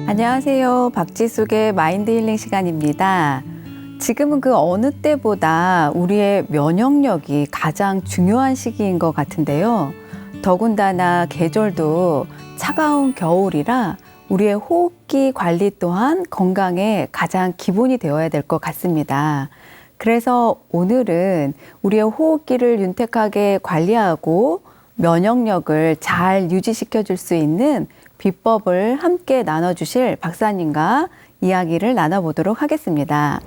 안녕하세요. 박지숙의 마인드 힐링 시간입니다. 지금은 그 어느 때보다 우리의 면역력이 가장 중요한 시기인 것 같은데요. 더군다나 계절도 차가운 겨울이라 우리의 호흡기 관리 또한 건강에 가장 기본이 되어야 될 것 같습니다. 그래서 오늘은 우리의 호흡기를 윤택하게 관리하고 면역력을 잘 유지시켜 줄 수 있는 비법을 함께 나눠주실 박사님과 이야기를 나눠보도록 하겠습니다.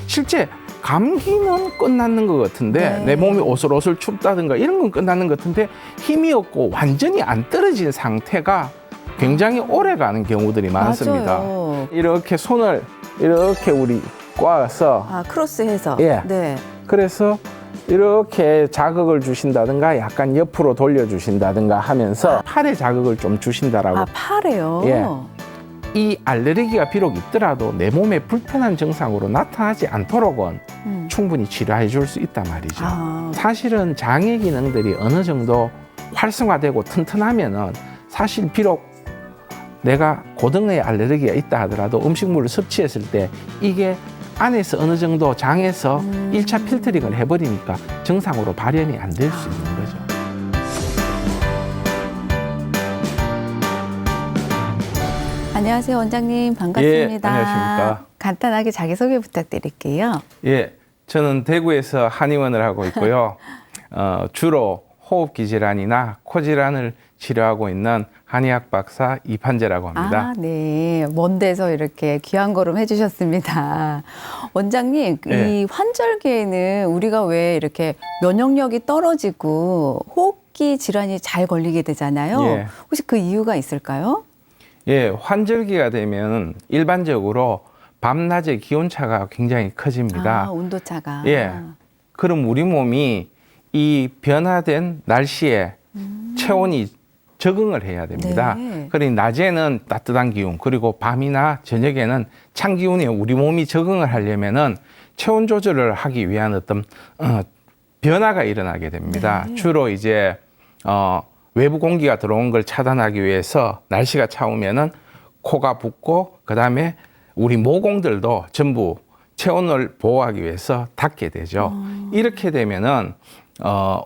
실제 감기는 끝났는 것 같은데 내 몸이 오슬오슬 춥다든가 이런 건 끝났는 것 같은데 힘이 없고 완전히 안 떨어진 상태가 굉장히 오래 가는 경우들이 많습니다. 맞아요. 이렇게 손을 이렇게 우리 꽈서 크로스해서. 예. 네. 그래서 이렇게 자극을 주신다든가 약간 옆으로 돌려주신다든가 하면서 팔에 자극을 좀 주신다라고. 팔에요? 예. 이 알레르기가 비록 있더라도 내 몸에 불편한 증상으로 나타나지 않도록은 충분히 치료해 줄 수 있단 말이죠. 사실은 장의 기능들이 어느 정도 활성화되고 튼튼하면은 사실 비록 내가 고등의 알레르기가 있다 하더라도 음식물을 섭취했을 때 이게 안에서 어느 정도 장에서 1차 필터링을 해버리니까 정상으로 발현이 안 될 수 있는 거죠. 안녕하세요, 원장님. 반갑습니다. 예, 안녕하십니까. 간단하게 자기소개 부탁드릴게요. 예, 저는 대구에서 한의원을 하고 있고요. 주로 호흡기 질환이나 코 질환을 치료하고 있는 한의학 박사 이판재라고 합니다. 네. 먼 데서 이렇게 귀한 걸음 해주셨습니다. 원장님, 예. 이 환절기에는 우리가 왜 이렇게 면역력이 떨어지고 호흡기 질환이 잘 걸리게 되잖아요. 예. 혹시 그 이유가 있을까요? 예, 환절기가 되면 일반적으로 밤낮의 기온차가 굉장히 커집니다. 온도차가. 예. 그럼 우리 몸이 이 변화된 날씨에 체온이 적응을 해야 됩니다. 네. 그러니 낮에는 따뜻한 기운, 그리고 밤이나 저녁에는 찬 기운에 우리 몸이 적응을 하려면은 체온 조절을 하기 위한 어떤 변화가 일어나게 됩니다. 네. 주로 이제 외부 공기가 들어온 걸 차단하기 위해서 날씨가 차우면은 코가 붓고 그다음에 우리 모공들도 전부 체온을 보호하기 위해서 닫게 되죠. 이렇게 되면은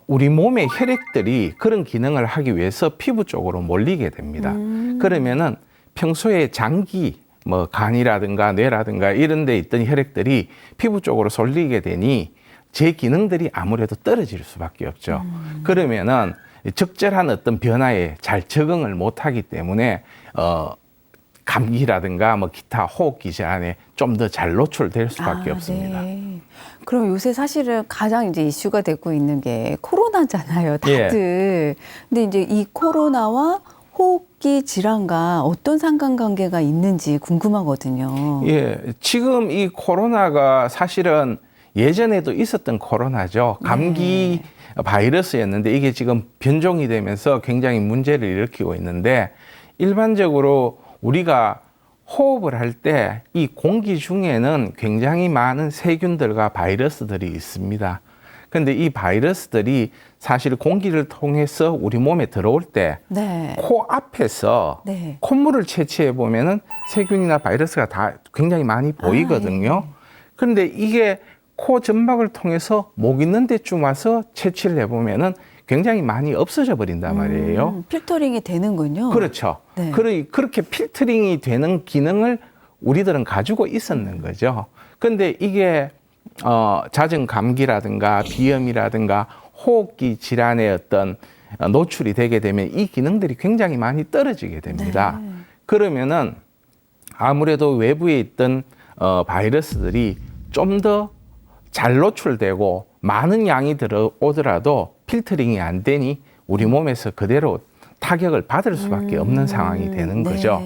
우리 몸의 혈액들이 그런 기능을 하기 위해서 피부 쪽으로 몰리게 됩니다. 그러면은 평소에 장기 뭐 간이라든가 뇌라든가 이런 데 있던 혈액들이 피부 쪽으로 쏠리게 되니 제 기능들이 아무래도 떨어질 수밖에 없죠. 그러면은 적절한 어떤 변화에 잘 적응을 못하기 때문에 감기라든가 뭐 기타 호흡기 질환에 좀 더 잘 노출될 수밖에 없습니다. 네. 그럼 요새 사실은 가장 이제 이슈가 되고 있는 게 코로나잖아요, 다들. 근데 이제 이 코로나와 호흡기 질환과 어떤 상관관계가 있는지 궁금하거든요. 예, 지금 이 코로나가 사실은 예전에도 있었던 코로나죠. 감기 바이러스였는데 이게 지금 변종이 되면서 굉장히 문제를 일으키고 있는데 일반적으로 우리가 호흡을 할 때 이 공기 중에는 굉장히 많은 세균들과 바이러스들이 있습니다. 근데 이 바이러스들이 사실 공기를 통해서 우리 몸에 들어올 때 코 앞에서 콧물을 채취해 보면은 세균이나 바이러스가 다 굉장히 많이 보이거든요. 그런데 이게 코 점막을 통해서 목 있는 데쯤 와서 채취를 해보면은 굉장히 많이 없어져 버린단 말이에요. 필터링이 되는군요. 그렇죠. 그렇게 필터링이 되는 기능을 우리들은 가지고 있었는 거죠. 근데 이게 잦은 감기라든가 비염이라든가 호흡기 질환의 어떤 노출이 되게 되면 이 기능들이 굉장히 많이 떨어지게 됩니다. 그러면은 아무래도 외부에 있던 바이러스들이 좀 더 잘 노출되고 많은 양이 들어오더라도 필터링이 안 되니 우리 몸에서 그대로 타격을 받을 수밖에 없는 상황이 되는 거죠.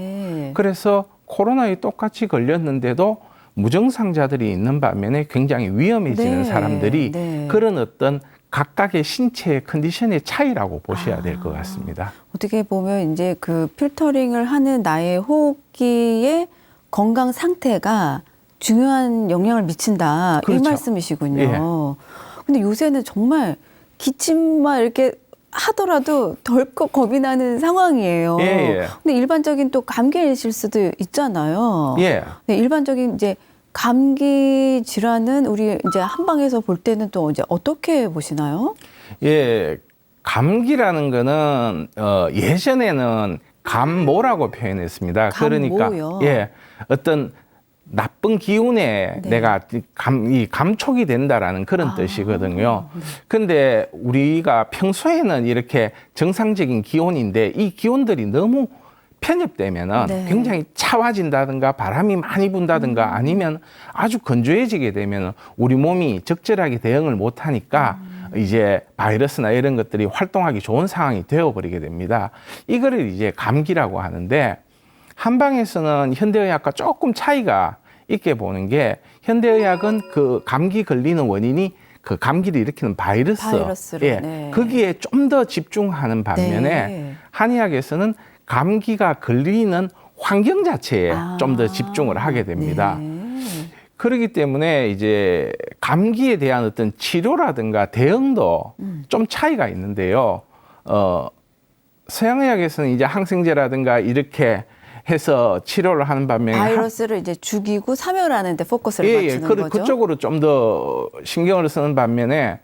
그래서 코로나에 똑같이 걸렸는데도 무증상자들이 있는 반면에 굉장히 위험해지는 사람들이 그런 어떤 각각의 신체 컨디션의 차이라고 보셔야 될 것 같습니다. 어떻게 보면 이제 그 필터링을 하는 나의 호흡기의 건강 상태가 중요한 영향을 미친다. 이 그렇죠. 말씀이시군요. 예. 근데 요새는 정말 기침만 이렇게 하더라도 덜컥 겁이 나는 상황이에요. 예, 예. 근데 일반적인 또 감기이실 수도 있잖아요. 예. 네, 일반적인 이제 감기 질환은 우리 이제 한방에서 볼 때는 또 이제 어떻게 보시나요? 예, 감기라는 거는 예전에는 감모라고 표현했습니다. 감모요? 그러니까 예, 어떤 나쁜 기운에 네. 내가 이 감촉이 된다라는 그런 뜻이거든요. 근데 우리가 평소에는 이렇게 정상적인 기온인데 이 기온들이 너무 편입되면은 네. 굉장히 차와진다든가 바람이 많이 분다든가 아니면 아주 건조해지게 되면 우리 몸이 적절하게 대응을 못 하니까 이제 바이러스나 이런 것들이 활동하기 좋은 상황이 되어버리게 됩니다. 이거를 이제 감기라고 하는데 한방에서는 현대의학과 조금 차이가 있게 보는 게 현대의학은 그 감기 걸리는 원인이 그 감기를 일으키는 바이러스로, 예, 네. 거기에 좀 더 집중하는 반면에 네. 한의학에서는 감기가 걸리는 환경 자체에 좀 더 집중을 하게 됩니다. 네. 그렇기 때문에 이제 감기에 대한 어떤 치료라든가 대응도 좀 차이가 있는데요. 서양의학에서는 이제 항생제라든가 이렇게 해서 치료를 하는 반면에 바이러스를 이제 죽이고 사멸하는 데 포커스를 예, 맞추는 거죠. 그쪽으로 좀 더 신경을 쓰는 반면에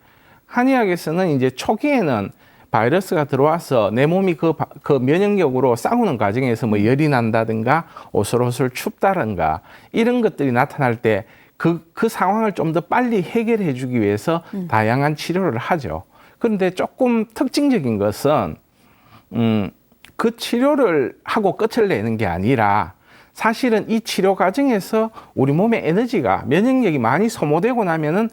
한의학에서는 이제 초기에는 바이러스가 들어와서 내 몸이 그 면역력으로 싸우는 과정에서 뭐 열이 난다든가 오솔오솔 춥다든가 이런 것들이 나타날 때 그 상황을 좀 더 빨리 해결해 주기 위해서 다양한 치료를 하죠. 그런데 조금 특징적인 것은 그 치료를 하고 끝을 내는 게 아니라 사실은 이 치료 과정에서 우리 몸의 에너지가 면역력이 많이 소모되고 나면은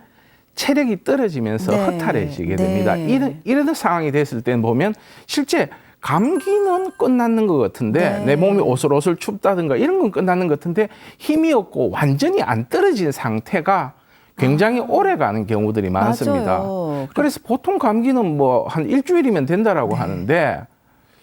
체력이 떨어지면서 네. 허탈해지게 됩니다. 네. 이런 상황이 됐을 때 보면 실제 감기는 끝났는 것 같은데 네. 내 몸이 오솔오솔 춥다든가 이런 건 끝났는 것 같은데 힘이 없고 완전히 안 떨어진 상태가 굉장히 오래 가는 경우들이 많습니다. 맞아요. 그래서 보통 감기는 뭐 한 일주일이면 된다라고 네. 하는데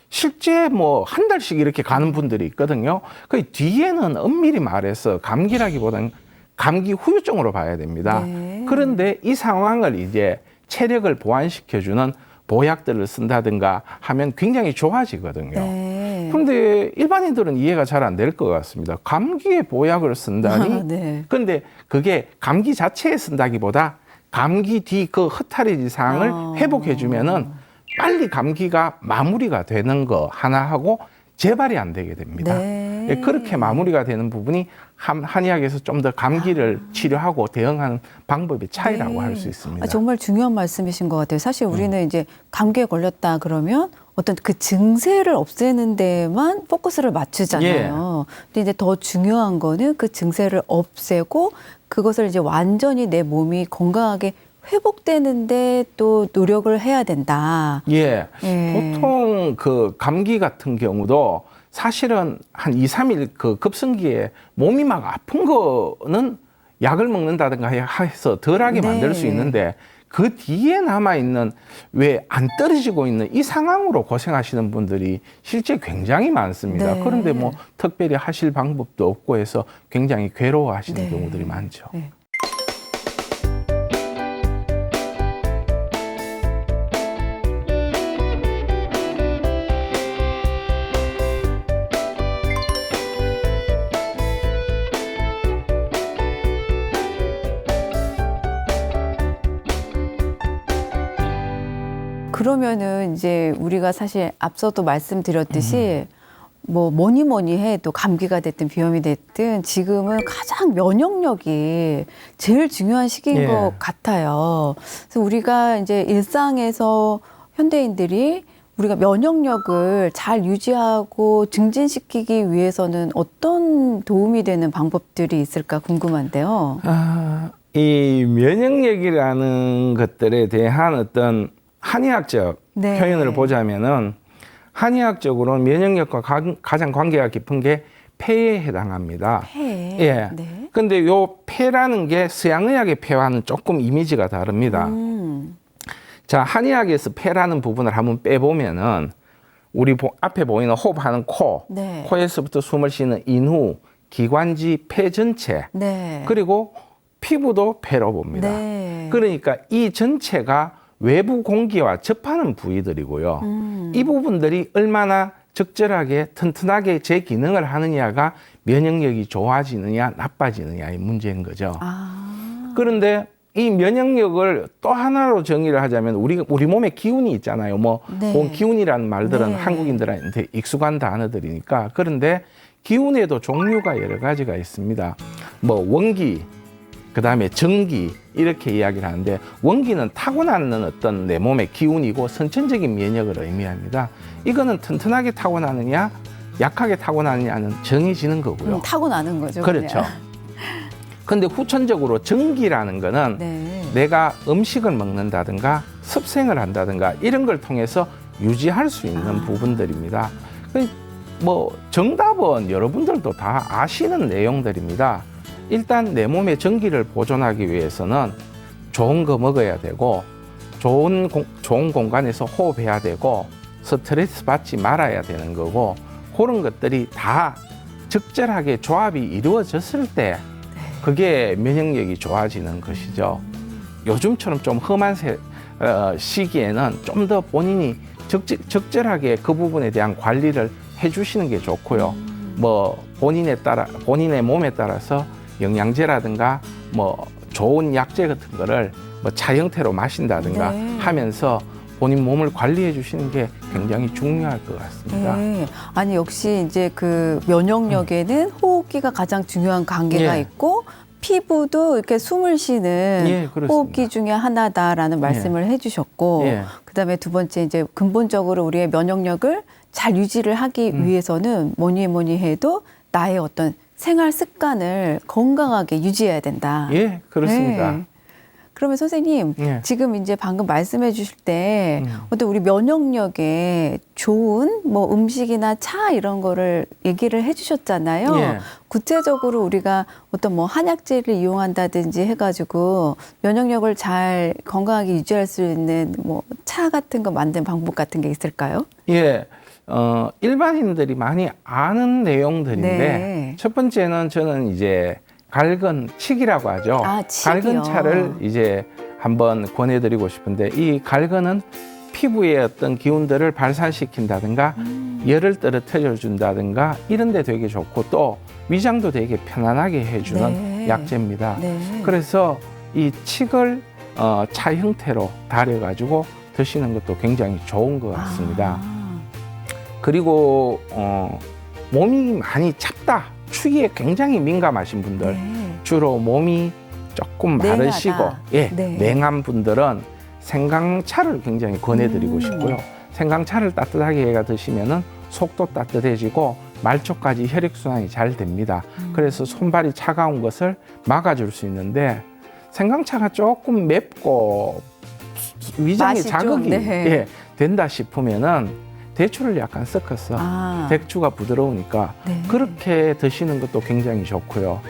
실제 뭐 한 달씩 이렇게 가는 분들이 있거든요. 그 뒤에는 엄밀히 말해서 감기라기보다는 감기 후유증으로 봐야 됩니다. 네. 그런데 이 상황을 이제 체력을 보완시켜주는 보약들을 쓴다든가 하면 굉장히 좋아지거든요. 네. 그런데 일반인들은 이해가 잘 안 될 것 같습니다. 감기에 보약을 쓴다니? 네. 그런데 그게 감기 자체에 쓴다기보다 감기 뒤 그 허탈해진 상황을 회복해주면은 빨리 감기가 마무리가 되는 거 하나 하고 재발이 안 되게 됩니다. 네. 예, 그렇게 마무리가 되는 부분이 한의학에서 좀 더 감기를 치료하고 대응하는 방법의 차이라고 네. 할 수 있습니다. 정말 중요한 말씀이신 것 같아요. 사실 우리는 이제 감기에 걸렸다 그러면 어떤 그 증세를 없애는 데만 포커스를 맞추잖아요. 근데 이제 더 중요한 거는 그 증세를 없애고 그것을 이제 완전히 내 몸이 건강하게 회복되는데 또 노력을 해야 된다. 예. 예. 보통 그 감기 같은 경우도 사실은 한 2, 3일 그 급성기에 몸이 막 아픈 거는 약을 먹는다든가 해서 덜하게 네. 만들 수 있는데 그 뒤에 남아있는 왜 안 떨어지고 있는 이 상황으로 고생하시는 분들이 실제 굉장히 많습니다. 네. 그런데 뭐 특별히 하실 방법도 없고 해서 굉장히 괴로워하시는 네. 경우들이 많죠. 네. 그러면은 이제 우리가 사실 앞서도 말씀드렸듯이 뭐 뭐니 해도 감기가 됐든 비염이 됐든 지금은 가장 면역력이 제일 중요한 시기인 예. 것 같아요. 그래서 우리가 이제 일상에서 현대인들이 우리가 면역력을 잘 유지하고 증진시키기 위해서는 어떤 도움이 되는 방법들이 있을까 궁금한데요. 이 면역력이라는 것들에 대한 어떤 한의학적 네. 표현을 보자면은 한의학적으로는 면역력과 가장 관계가 깊은 게 폐에 해당합니다. 폐. 예. 네. 근데 요 폐라는 게 서양의학의 폐와는 조금 이미지가 다릅니다. 자, 한의학에서 폐라는 부분을 한번 빼보면은 우리 앞에 보이는 호흡하는 코, 네. 코에서부터 숨을 쉬는 인후, 기관지, 폐 전체, 네. 그리고 피부도 폐로 봅니다. 네. 그러니까 이 전체가 외부 공기와 접하는 부위들이고요. 이 부분들이 얼마나 적절하게 튼튼하게 제 기능을 하느냐가 면역력이 좋아지느냐 나빠지느냐의 문제인 거죠. 아. 그런데 이 면역력을 또 하나로 정의를 하자면 우리 몸에 기운이 있잖아요. 뭐 네. 기운이라는 말들은 네. 한국인들한테 익숙한 단어들이니까. 그런데 기운에도 종류가 여러 가지가 있습니다. 뭐 원기, 그다음에 정기 이렇게 이야기를 하는데, 원기는 타고나는 어떤 내 몸의 기운이고 선천적인 면역을 의미합니다. 이거는 튼튼하게 타고나느냐 약하게 타고나느냐는 정해지는 거고요. 타고나는 거죠. 그렇죠. 그냥. 근데 후천적으로 정기라는 거는 네. 내가 음식을 먹는다든가 습생을 한다든가 이런 걸 통해서 유지할 수 있는 부분들입니다. 뭐 정답은 여러분들도 다 아시는 내용들입니다. 일단 내 몸의 전기를 보존하기 위해서는 좋은 거 먹어야 되고, 좋은 공간에서 호흡해야 되고, 스트레스 받지 말아야 되는 거고, 그런 것들이 다 적절하게 조합이 이루어졌을 때 그게 면역력이 좋아지는 것이죠. 요즘처럼 좀 험한 시기에는 좀 더 본인이 적절하게 그 부분에 대한 관리를 해주시는 게 좋고요. 뭐 본인의 몸에 따라서 영양제라든가 뭐 좋은 약제 같은 거를 뭐 차 형태로 마신다든가 네. 하면서 본인 몸을 관리해 주시는 게 굉장히 중요할 것 같습니다. 네. 아니 역시 이제 그 면역력에는 호흡기가 가장 중요한 관계가 예. 있고, 피부도 이렇게 숨을 쉬는 예, 그렇습니다. 호흡기 중에 하나다라는 말씀을 해주셨고, 예. 그다음에 두 번째 이제 근본적으로 우리의 면역력을 잘 유지를 하기 위해서는 뭐니 해도 나의 어떤 생활 습관을 건강하게 유지해야 된다. 예, 그렇습니다. 네. 그러면 선생님, 예. 지금 이제 방금 말씀해 주실 때 어떤 우리 면역력에 좋은 뭐 음식이나 차 이런 거를 얘기를 해 주셨잖아요. 예. 구체적으로 우리가 어떤 뭐 한약재를 이용한다든지 해가지고 면역력을 잘 건강하게 유지할 수 있는 뭐 차 같은 거 만든 방법 같은 게 있을까요? 예, 일반인들이 많이 아는 내용들인데, 네. 첫 번째는 저는 이제 갈근 칡이라고 하죠. 아, 칡이요. 갈근 차를 이제 한번 권해드리고 싶은데, 이 갈근은 피부의 어떤 기운들을 발산시킨다든가 열을 떨어뜨려 준다든가 이런 데 되게 좋고, 또 위장도 되게 편안하게 해주는 네. 약재입니다. 네. 그래서 이 칡을 차 형태로 달여가지고 드시는 것도 굉장히 좋은 것 같습니다. 아. 그리고 몸이 많이 찹다, 추위에 굉장히 민감하신 분들, 네. 주로 몸이 조금 마르시고 냉하다. 예, 네. 냉한 분들은 생강차를 굉장히 권해드리고 싶고요. 생강차를 따뜻하게 해가 드시면은 속도 따뜻해지고 말초까지 혈액순환이 잘 됩니다. 그래서 손발이 차가운 것을 막아줄 수 있는데, 생강차가 조금 맵고 위장에 맛이 자극이 좀, 네. 예, 된다 싶으면은 대추를 약간 섞어서 아. 대추가 부드러우니까 네. 그렇게 드시는 것도 굉장히 좋고요.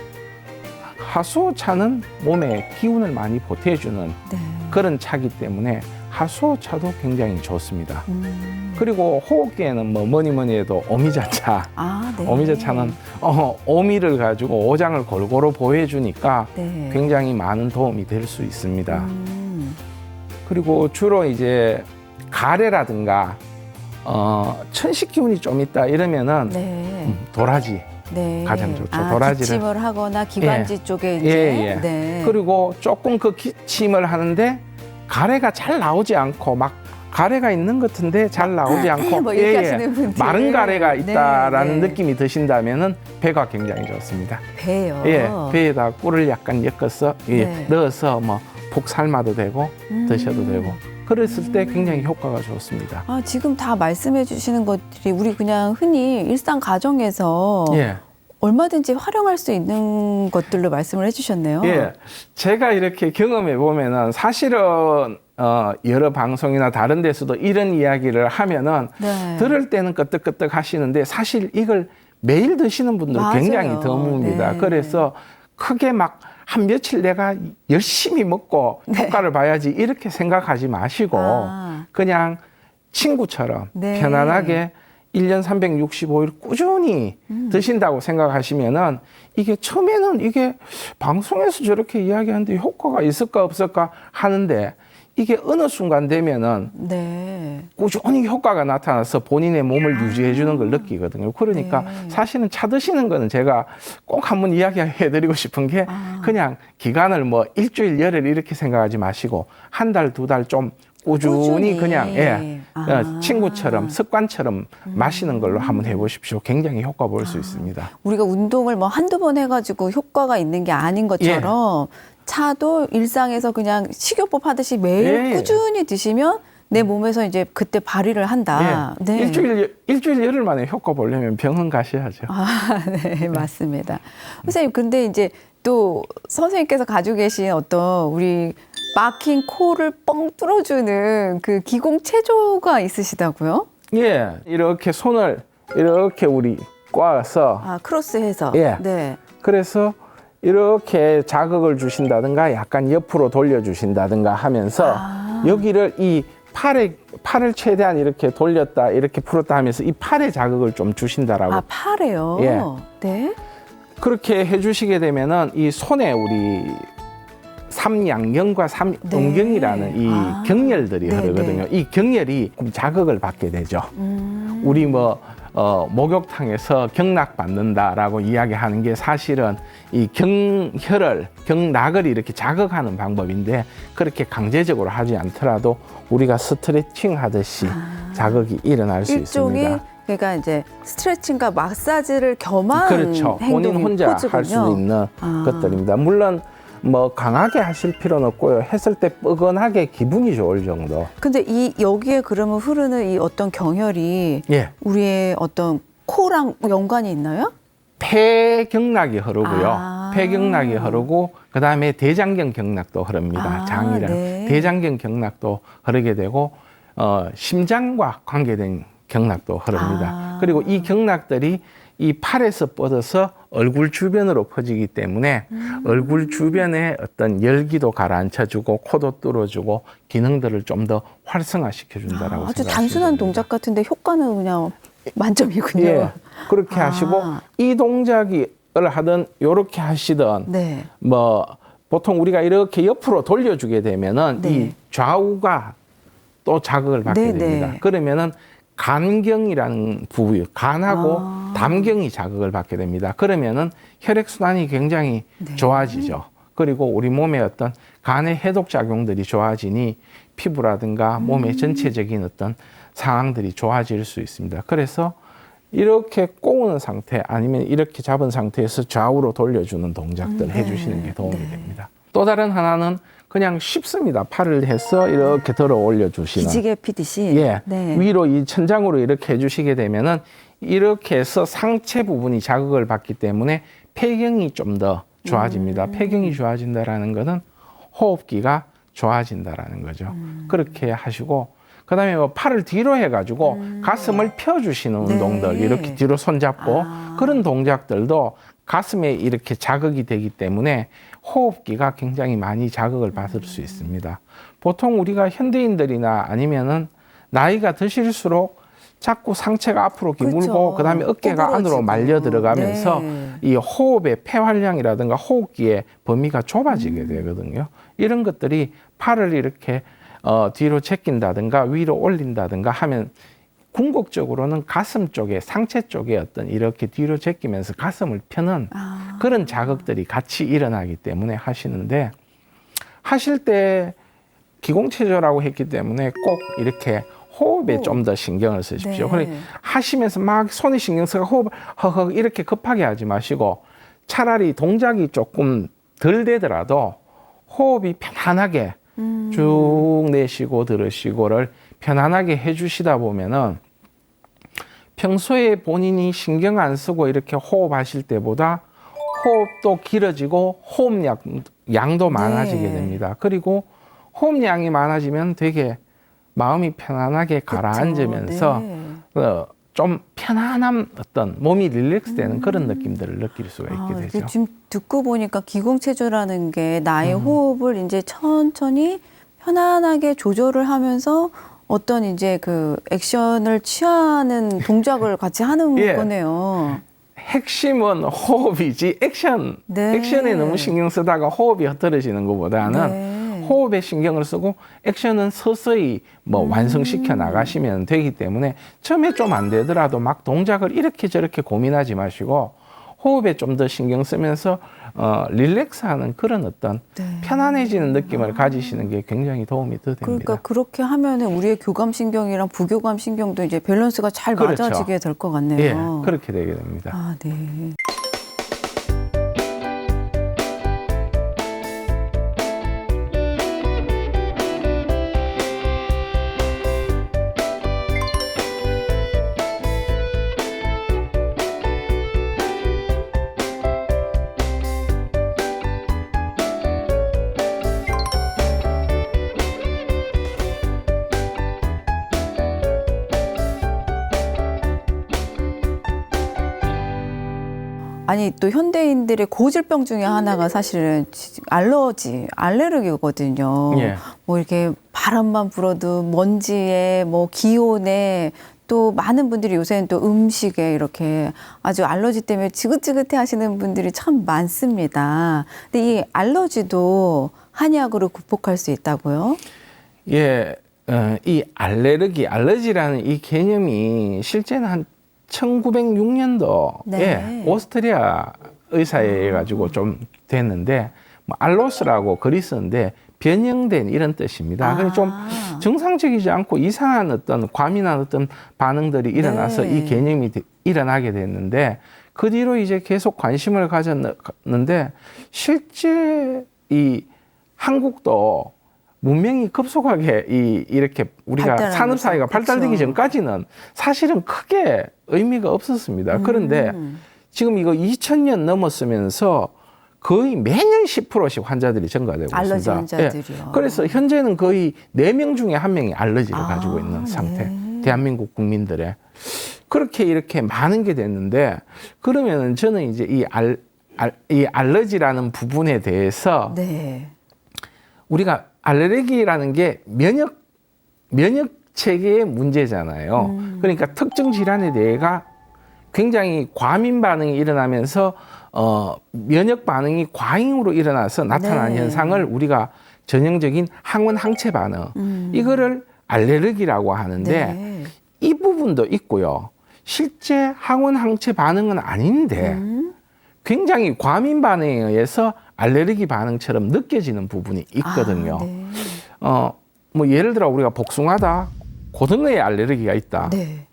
하수오차는 몸에 기운을 많이 보태주는 네. 그런 차기 때문에 하수오차도 굉장히 좋습니다. 그리고 호흡기에는 뭐 뭐니 해도 오미자차. 아, 네. 오미자차는 오미를 가지고 오장을 골고루 보호해주니까 네. 굉장히 많은 도움이 될 수 있습니다. 그리고 주로 이제 가래라든가 천식 기운이 좀 있다 이러면은 네. 도라지 네. 가장 좋죠. 아, 도라지를. 기침을 하거나 기관지 쪽에 이제. 예. 네. 그리고 조금 그 기침을 하는데 가래가 잘 나오지 않고, 막 가래가 있는 것 같은데 잘 나오지 않고 뭐 이렇게 하시는 분들. 마른 가래가 있다라는 네. 느낌이 드신다면은 배가 굉장히 좋습니다. 배요. 예, 배에다 꿀을 약간 엮어서 네. 넣어서 뭐 푹 삶아도 되고 드셔도 되고, 그랬을 때 굉장히 효과가 좋습니다. 아, 지금 다 말씀해 주시는 것들이 우리 그냥 흔히 일상 가정에서 예. 얼마든지 활용할 수 있는 것들로 말씀을 해주셨네요. 예, 제가 이렇게 경험해 보면은 사실은 여러 방송이나 다른 데서도 이런 이야기를 하면은 네. 들을 때는 끄떡끄떡 하시는데, 사실 이걸 매일 드시는 분들 맞아요. 굉장히 드뭅니다. 네. 그래서 크게 막 한 며칠 내가 열심히 먹고 효과를 봐야지 이렇게 생각하지 마시고 그냥 친구처럼 편안하게 1년 365일 꾸준히 드신다고 생각하시면은 이게 처음에는 이게 방송에서 저렇게 이야기하는데 효과가 있을까 없을까 하는데 이게 어느 순간 되면은 꾸준히 효과가 나타나서 본인의 몸을 유지해 주는 걸 느끼거든요. 그러니까 사실은 차 드시는 거는 제가 꼭 한번 이야기해 드리고 싶은 게 그냥 기간을 뭐 일주일, 열흘 이렇게 생각하지 마시고 한 달, 두 달 좀 꾸준히 그냥 친구처럼 습관처럼 마시는 걸로 한번 해보십시오. 굉장히 효과 볼 수 있습니다. 우리가 운동을 뭐 한두 번 해가지고 효과가 있는 게 아닌 것처럼 차도 일상에서 그냥 식이요법 하듯이 매일 꾸준히 드시면 내 몸에서 이제 그때 발휘를 한다. 일주일 열흘 만에 효과 보려면 병원 가셔야죠. 네, 맞습니다. 선생님, 근데 이제 또 선생님께서 가지고 계신 어떤 우리 막힌 코를 뻥 뚫어주는 그 기공체조가 있으시다고요? 예, 이렇게 손을 이렇게 우리 꽈서 크로스해서. 네. 그래서 이렇게 자극을 주신다든가 약간 옆으로 돌려주신다든가 하면서 여기를 이 팔을 최대한 이렇게 돌렸다 이렇게 풀었다 하면서 이 팔에 자극을 좀 주신다라고. 팔에요? 네. 그렇게 해주시게 되면은 이 손에 우리 삼양경과 삼음경이라는 이 경혈들이 흐르거든요. 이 경혈이 자극을 받게 되죠. 우리 목욕탕에서 경락 받는다라고 이야기하는 게 사실은 이 경락을 이렇게 자극하는 방법인데 그렇게 강제적으로 하지 않더라도 우리가 스트레칭 하듯이 자극이 일어날 수 있습니다. 그러니까 이제 스트레칭과 마사지를 겸한 그렇죠. 본인 혼자 할 수 있는 것들입니다. 물론 뭐 강하게 하실 필요는 없고요. 했을 때 뻐근하게 기분이 좋을 정도. 근데 여기에 그러면 흐르는 이 어떤 경혈이 우리의 어떤 코랑 연관이 있나요? 폐경락이 흐르고요. 폐경락이 흐르고 그다음에 대장경 경락도 흐릅니다. 장이랑 대장경 경락도 흐르게 되고 심장과 관계된 경락도 흐릅니다. 그리고 이 경락들이 이 팔에서 뻗어서 얼굴 주변으로 퍼지기 때문에 얼굴 주변에 어떤 열기도 가라앉혀주고 코도 뚫어주고 기능들을 좀 더 활성화시켜 준다라고 아주 단순한 동작 같은데 효과는 그냥 만점이군요. 그렇게 하시고 이 동작을 하든 이렇게 하시든 뭐 보통 우리가 이렇게 옆으로 돌려주게 되면은 이 좌우가 또 자극을 받게 됩니다. 그러면은 간경이라는 부위, 간하고 담경이 자극을 받게 됩니다. 그러면은 혈액순환이 굉장히 좋아지죠. 그리고 우리 몸의 어떤 간의 해독 작용들이 좋아지니 피부라든가 몸의 전체적인 어떤 상황들이 좋아질 수 있습니다. 그래서 이렇게 꼬우는 상태 아니면 이렇게 잡은 상태에서 좌우로 돌려주는 동작들을 해주시는 게 도움이 됩니다. 또 다른 하나는 그냥 쉽습니다. 팔을 해서 이렇게 들어 올려주시는. 기지개 피듯이. 위로 이 천장으로 이렇게 해주시게 되면은 이렇게 해서 상체 부분이 자극을 받기 때문에 폐경이 좀 더 좋아집니다. 폐경이 좋아진다라는 것은 호흡기가 좋아진다라는 거죠. 그렇게 하시고 그다음에 뭐 팔을 뒤로 해가지고 가슴을 펴주시는 운동들 이렇게 뒤로 손잡고 그런 동작들도 가슴에 이렇게 자극이 되기 때문에 호흡기가 굉장히 많이 자극을 받을 수 있습니다. 보통 우리가 현대인들이나 아니면은 나이가 드실수록 자꾸 상체가 앞으로 기울고 그다음에 어깨가 안으로 말려 들어가면서 이 호흡의 폐활량이라든가 호흡기의 범위가 좁아지게 되거든요. 이런 것들이 팔을 이렇게 뒤로 제낀다든가 위로 올린다든가 하면 궁극적으로는 가슴 쪽에 상체 쪽에 어떤 이렇게 뒤로 제끼면서 가슴을 펴는 그런 자극들이 같이 일어나기 때문에 하시는데 하실 때 기공체조라고 했기 때문에 꼭 이렇게 호흡에 좀 더 신경을 쓰십시오. 하시면서 막 손에 신경 쓰고 호흡 허허 이렇게 급하게 하지 마시고 차라리 동작이 조금 덜 되더라도 호흡이 편안하게 쭉 내쉬고 들으시고를 편안하게 해주시다 보면은 평소에 본인이 신경 안 쓰고 이렇게 호흡하실 때보다 호흡도 길어지고 호흡량도 많아지게 됩니다. 그리고 호흡량이 많아지면 되게 마음이 편안하게 가라앉으면서 좀 편안한 어떤 몸이 릴렉스되는 그런 느낌들을 느낄 수가 있게 되죠. 지금 듣고 보니까 기공체조라는 게 나의 호흡을 이제 천천히 편안하게 조절을 하면서 어떤 이제 그 액션을 취하는 동작을 같이 하는 예. 거네요. 핵심은 호흡이지 네. 액션에 너무 신경 쓰다가 호흡이 흐트러지는 것보다는 네. 호흡에 신경을 쓰고 액션은 서서히 뭐 완성시켜 나가시면 되기 때문에 처음에 좀 안 되더라도 막 동작을 이렇게 저렇게 고민하지 마시고 호흡에 좀 더 신경 쓰면서 릴렉스하는 그런 어떤 네. 편안해지는 느낌을 가지시는 게 굉장히 도움이 더 됩니다. 그러니까 그렇게 하면은 우리의 교감신경이랑 부교감신경도 이제 밸런스가 잘 그렇죠. 맞아지게 될 것 같네요. 예, 그렇게 되게 됩니다. 아, 네. 아니 또 현대인들의 고질병 중에 하나가 사실은 알레르기거든요. 예. 뭐 이렇게 바람만 불어도 먼지에 뭐 기온에 또 많은 분들이 요새는 또 음식에 이렇게 아주 알러지 때문에 지긋지긋해 하시는 분들이 참 많습니다. 근데 이 알러지도 한약으로 극복할 수 있다고요? 예, 이 알러지라는 이 개념이 실제는 한 1906년도에 네. 오스트리아 의사에 의해 가지고 좀 됐는데 뭐 알로스라고 글이 쓰는데 변형된 이런 뜻입니다. 그래서 좀 정상적이지 않고 이상한 어떤 과민한 어떤 반응들이 일어나서 네. 이 개념이 일어나게 됐는데 그 뒤로 이제 계속 관심을 가졌는데 실제 이 한국도 문명이 급속하게 이렇게 우리가 산업 사회가 발달되기 전까지는 사실은 크게 의미가 없었습니다. 그런데 지금 이거 2000년 넘었으면서 거의 매년 10%씩 환자들이 증가되고 알러지 있습니다. 환자들이요. 예. 그래서 현재는 거의 4명 중에 1명이 알러지를 가지고 있는 상태. 네. 대한민국 국민들의. 그렇게 이렇게 많은 게 됐는데 그러면은 저는 이제 이 알러지라는 부분에 대해서 네. 우리가 알레르기라는 게 면역 체계의 문제잖아요. 그러니까 특정 질환에 대해가 굉장히 과민 반응이 일어나면서 면역 반응이 과잉으로 일어나서 나타나는 네. 현상을 우리가 전형적인 항원 항체 반응 이거를 알레르기라고 하는데 네. 이 부분도 있고요. 실제 항원 항체 반응은 아닌데 굉장히 과민 반응에 의해서 알레르기 반응처럼 느껴지는 부분이 있거든요. 네. 뭐 예를 들어 우리가 복숭아다, 고등어에 알레르기가 있다. 네.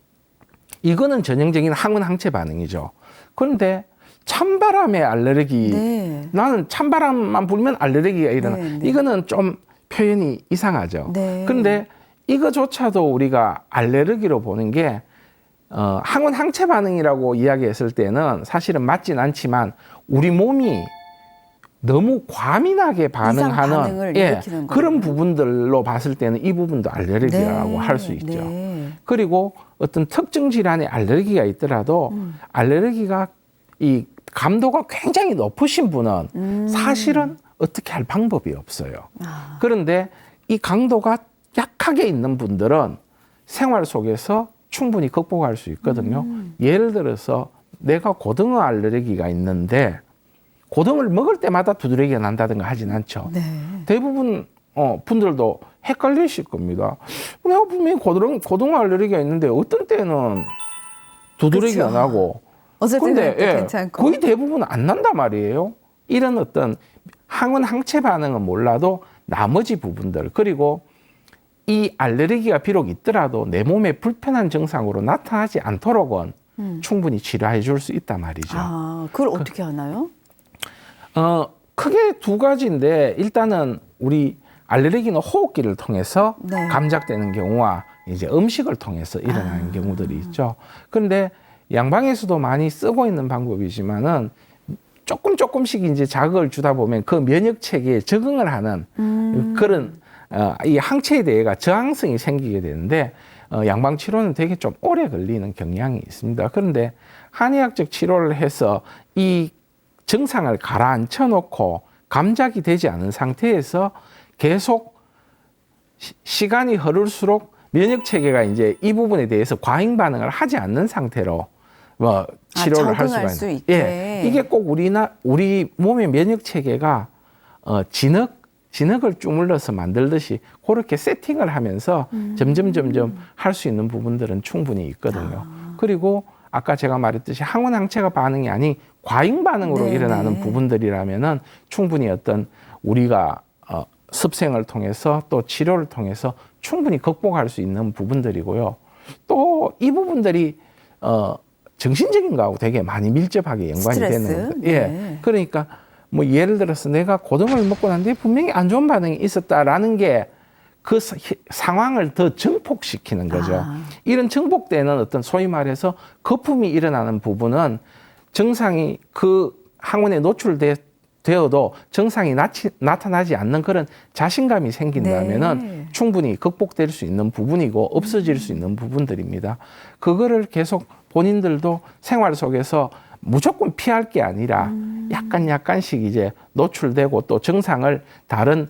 이거는 전형적인 항원 항체 반응이죠. 그런데 찬바람에 알레르기, 네. 나는 찬바람만 불면 알레르기가 일어나. 네, 네. 이거는 좀 표현이 이상하죠. 네. 그런데 이거조차도 우리가 알레르기로 보는 게 항원 항체 반응이라고 이야기했을 때는 사실은 맞진 않지만 우리 몸이 너무 과민하게 반응하는 반응을 일으키는 그런 거군요. 부분들로 봤을 때는 이 부분도 알레르기라고 네. 할 수 있죠. 네. 그리고 어떤 특정 질환에 알레르기가 있더라도 알레르기가 이 감도가 굉장히 높으신 분은 사실은 어떻게 할 방법이 없어요. 그런데 이 강도가 약하게 있는 분들은 생활 속에서 충분히 극복할 수 있거든요. 예를 들어서 내가 고등어 알레르기가 있는데 고등어를 먹을 때마다 두드러기가 난다든가 하진 않죠. 네. 대부분 분들도 헷갈리실 겁니다. 내가 분명히 고등어 알레르기가 있는데 어떤 때는 두드러기가 그쵸. 나고 어쩔 때는 근데 또 괜찮고. 거의 대부분 안 난단 말이에요. 이런 어떤 항원 항체 반응은 몰라도 나머지 부분들 그리고 이 알레르기가 비록 있더라도 내 몸에 불편한 증상으로 나타나지 않도록은 충분히 치료해 줄 수 있단 말이죠. 그걸 어떻게 하나요? 크게 두 가지인데 일단은 우리 알레르기는 호흡기를 통해서 네. 감작되는 경우와 이제 음식을 통해서 일어나는 경우들이 있죠. 그런데 양방에서도 많이 쓰고 있는 방법이지만은 조금씩 이제 자극을 주다 보면 그 면역 체계에 적응을 하는 그런 이 항체에 대해가 저항성이 생기게 되는데 양방 치료는 되게 좀 오래 걸리는 경향이 있습니다. 그런데 한의학적 치료를 해서 이 증상을 가라앉혀 놓고 감작이 되지 않은 상태에서 계속 시간이 흐를수록 면역 체계가 이제 이 부분에 대해서 과잉 반응을 하지 않는 상태로 뭐 치료를 할 수가 수 있는. 있게. 예, 이게 꼭 우리 몸의 면역 체계가 진흙을 주물러서 만들듯이 그렇게 세팅을 하면서 점점 할 수 있는 부분들은 충분히 있거든요. 그리고 아까 제가 말했듯이 항원 항체가 반응이 아닌 과잉 반응으로 네, 일어나는 네. 부분들이라면은 충분히 어떤 우리가 습생을 통해서 또 치료를 통해서 충분히 극복할 수 있는 부분들이고요. 또 이 부분들이 정신적인 거하고 되게 많이 밀접하게 연관이 스트레스? 되는 거죠. 네. 예. 그러니까 뭐 예를 들어서 내가 고등어를 먹고 난 뒤에 분명히 안 좋은 반응이 있었다라는 게 그 상황을 더 증폭시키는 거죠. 이런 증폭되는 어떤 소위 말해서 거품이 일어나는 부분은 증상이 그 항원에 노출되어도 증상이 나타나지 않는 그런 자신감이 생긴다면은 네. 충분히 극복될 수 있는 부분이고 없어질 수 있는 부분들입니다. 그거를 계속 본인들도 생활 속에서 무조건 피할 게 아니라 약간씩 이제 노출되고 또 증상을 다른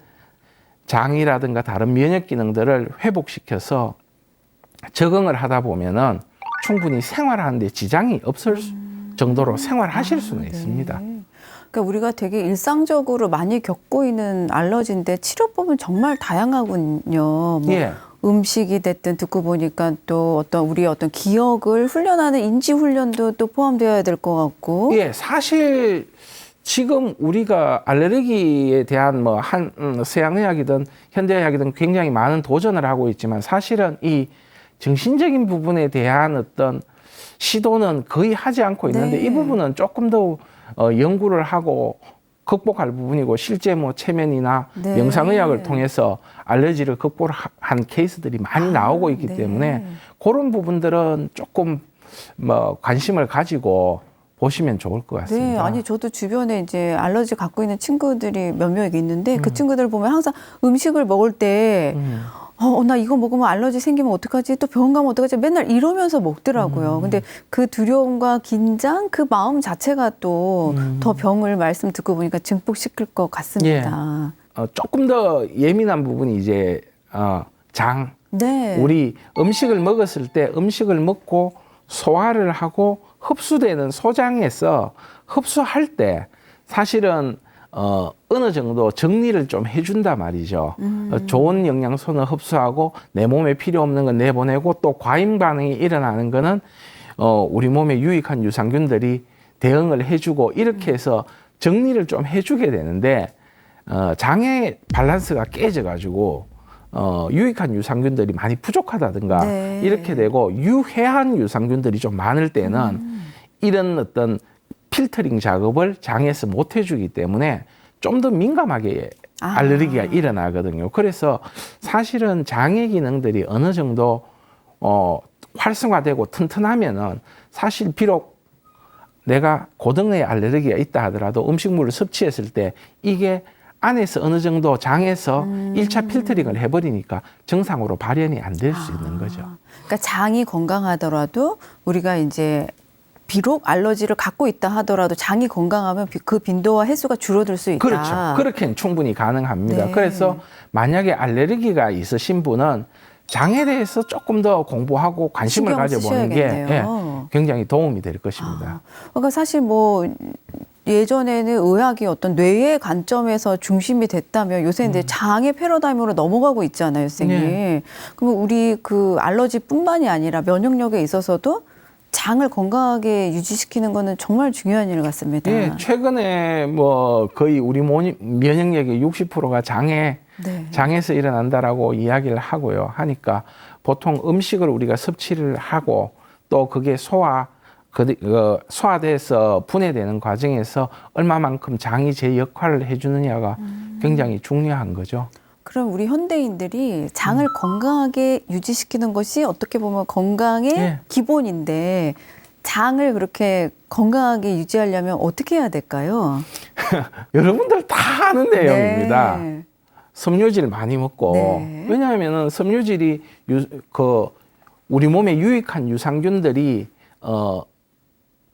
장이라든가 다른 면역 기능들을 회복시켜서 적응을 하다 보면은 충분히 생활하는데 지장이 없을 정도로 생활하실 수는 있습니다. 그러니까 우리가 되게 일상적으로 많이 겪고 있는 알러지인데 치료법은 정말 다양하군요. 뭐 예. 음식이 됐든 듣고 보니까 또 어떤 우리의 어떤 기억을 훈련하는 인지 훈련도 또 포함되어야 될 것 같고. 예, 사실 지금 우리가 알레르기에 대한 뭐 서양의학이든 현대의학이든 굉장히 많은 도전을 하고 있지만 사실은 이 정신적인 부분에 대한 어떤 시도는 거의 하지 않고 있는데 네. 이 부분은 조금 더 연구를 하고 극복할 부분이고 실제 뭐 체면이나 네. 명상의학을 통해서 알레르기를 극복한 케이스들이 많이 나오고 있기 네. 때문에 그런 부분들은 조금 뭐 관심을 가지고 보시면 좋을 것 같습니다. 네, 아니 저도 주변에 이제 알러지 갖고 있는 친구들이 몇 명 있는데 그 친구들 보면 항상 음식을 먹을 때 나 이거 먹으면 알러지 생기면 어떡하지? 또 병원 가면 어떡하지? 맨날 이러면서 먹더라고요. 근데 그 두려움과 긴장, 그 마음 자체가 또 더 병을 말씀 듣고 보니까 증폭시킬 것 같습니다. 조금 더 예민한 부분이 이제 장. 네. 우리 음식을 먹었을 때 음식을 먹고 소화를 하고 흡수되는 소장에서 흡수할 때 사실은 어느 정도 정리를 좀 해준단 말이죠. 좋은 영양소는 흡수하고 내 몸에 필요 없는 건 내보내고 또 과잉 반응이 일어나는 거는 우리 몸에 유익한 유산균들이 대응을 해주고 이렇게 해서 정리를 좀 해주게 되는데 장의 밸런스가 깨져가지고 유익한 유산균들이 많이 부족하다든가 네. 이렇게 되고 유해한 유산균들이 좀 많을 때는 이런 어떤 필터링 작업을 장에서 못 해주기 때문에 좀 더 민감하게 알레르기가 일어나거든요. 그래서 사실은 장의 기능들이 어느 정도 활성화되고 튼튼하면은 사실 비록 내가 고등어에 알레르기가 있다 하더라도 음식물을 섭취했을 때 이게 안에서 어느 정도 장에서 1차 필터링을 해버리니까 정상으로 발현이 안 될 수 있는 거죠. 그러니까 장이 건강하더라도 우리가 이제 비록 알러지를 갖고 있다 하더라도 장이 건강하면 그 빈도와 횟수가 줄어들 수 있다. 그렇죠. 그렇게는 충분히 가능합니다. 네. 그래서 만약에 알레르기가 있으신 분은 장에 대해서 조금 더 공부하고 관심을 신경 가져보는 게 쓰셔야겠네요. 굉장히 도움이 될 것입니다. 그러니까 사실 뭐 예전에는 의학이 어떤 뇌의 관점에서 중심이 됐다면 요새 이제 장의 패러다임으로 넘어가고 있잖아요, 선생님. 네. 그러면 우리 그 알러지뿐만이 아니라 면역력에 있어서도 장을 건강하게 유지시키는 거는 정말 중요한 일 같습니다. 예, 최근에 뭐 거의 우리 면역력의 60%가 네. 장에서 일어난다라고 이야기를 하고요. 하니까 보통 음식을 우리가 섭취를 하고 또 그게 소화돼서 분해되는 과정에서 얼마만큼 장이 제 역할을 해주느냐가 굉장히 중요한 거죠. 그럼 우리 현대인들이 장을 건강하게 유지시키는 것이 어떻게 보면 건강의 예. 기본인데 장을 그렇게 건강하게 유지하려면 어떻게 해야 될까요? 여러분들 다 아는 내용입니다. 네. 섬유질 많이 먹고 네. 왜냐하면은 섬유질이 우리 몸에 유익한 유산균들이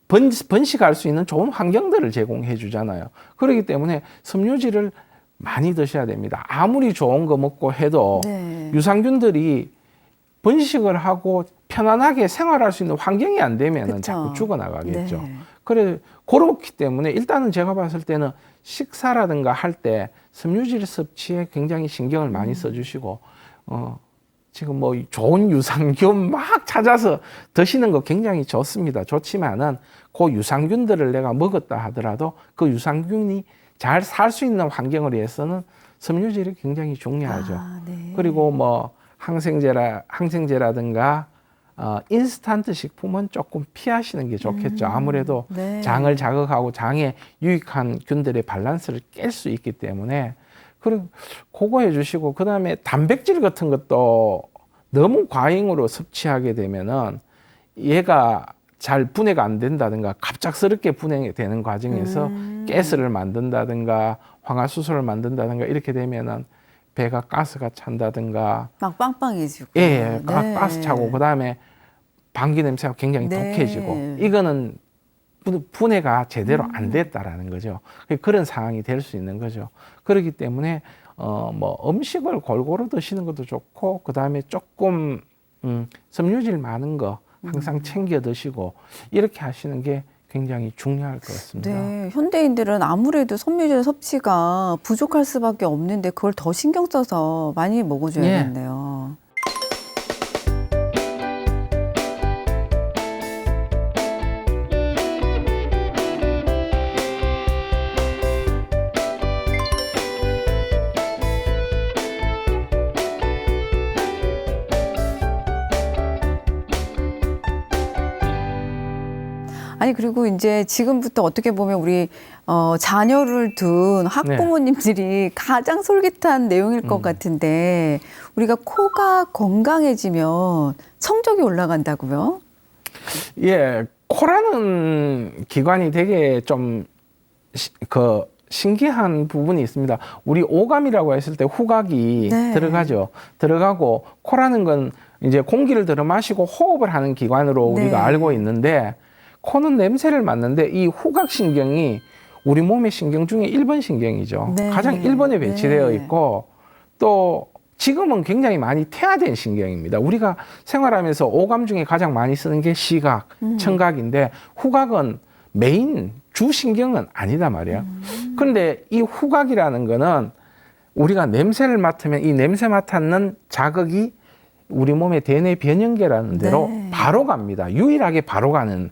번식할 수 있는 좋은 환경들을 제공해 주잖아요. 그렇기 때문에 섬유질을 많이 드셔야 됩니다. 아무리 좋은 거 먹고 해도 네. 유산균들이 번식을 하고 편안하게 생활할 수 있는 환경이 안 되면 그쵸. 자꾸 죽어나가겠죠. 네. 그래 그렇기 때문에 일단은 제가 봤을 때는 식사라든가 할 때 섬유질 섭취에 굉장히 신경을 많이 써주시고 지금 뭐 좋은 유산균 막 찾아서 드시는 거 굉장히 좋습니다. 좋지만은 그 유산균들을 내가 먹었다 하더라도 그 유산균이 잘 살 수 있는 환경을 위해서는 섬유질이 굉장히 중요하죠. 아, 네. 그리고 뭐 항생제라든가 인스턴트 식품은 조금 피하시는 게 좋겠죠. 아무래도 네. 장을 자극하고 장에 유익한 균들의 밸런스를 깰 수 있기 때문에 그리고 그거 해주시고 그다음에 단백질 같은 것도 너무 과잉으로 섭취하게 되면은 얘가 잘 분해가 안 된다든가 갑작스럽게 분해되는 과정에서 가스를 만든다든가 황화수소를 만든다든가 이렇게 되면은 배가 가스가 찬다든가 막 빵빵해지고. 예, 네. 가스 차고 그다음에 방귀 냄새가 굉장히 네. 독해지고 이거는 분해가 제대로 안 됐다라는 거죠. 그런 상황이 될 수 있는 거죠. 그렇기 때문에 뭐 음식을 골고루 드시는 것도 좋고 그다음에 조금 섬유질 많은 거 항상 챙겨 드시고 이렇게 하시는 게 굉장히 중요할 것 같습니다. 네, 현대인들은 아무래도 섬유질 섭취가 부족할 수밖에 없는데 그걸 더 신경 써서 많이 먹어줘야겠네요. 아니 그리고 이제 지금부터 어떻게 보면 우리 자녀를 둔 학부모님들이 가장 솔깃한 내용일 것 같은데 우리가 코가 건강해지면 성적이 올라간다고요? 예, 코라는 기관이 되게 좀 신기한 부분이 있습니다. 우리 오감이라고 했을 때 후각이 네. 들어가죠. 들어가고 코라는 건 이제 공기를 들어 마시고 호흡을 하는 기관으로 우리가 네. 알고 있는데 코는 냄새를 맡는데 이 후각신경이 우리 몸의 신경 중에 1번 신경이죠. 네. 가장 1번에 배치되어 네. 있고 또 지금은 굉장히 많이 퇴화된 신경입니다. 우리가 생활하면서 오감 중에 가장 많이 쓰는 게 시각, 청각인데 후각은 메인 주 신경은 아니다 말이에요. 그런데 이 후각이라는 거는 우리가 냄새를 맡으면 이 냄새 맡는 자극이 우리 몸의 대뇌 변연계라는 데로 네. 바로 갑니다. 유일하게 바로 가는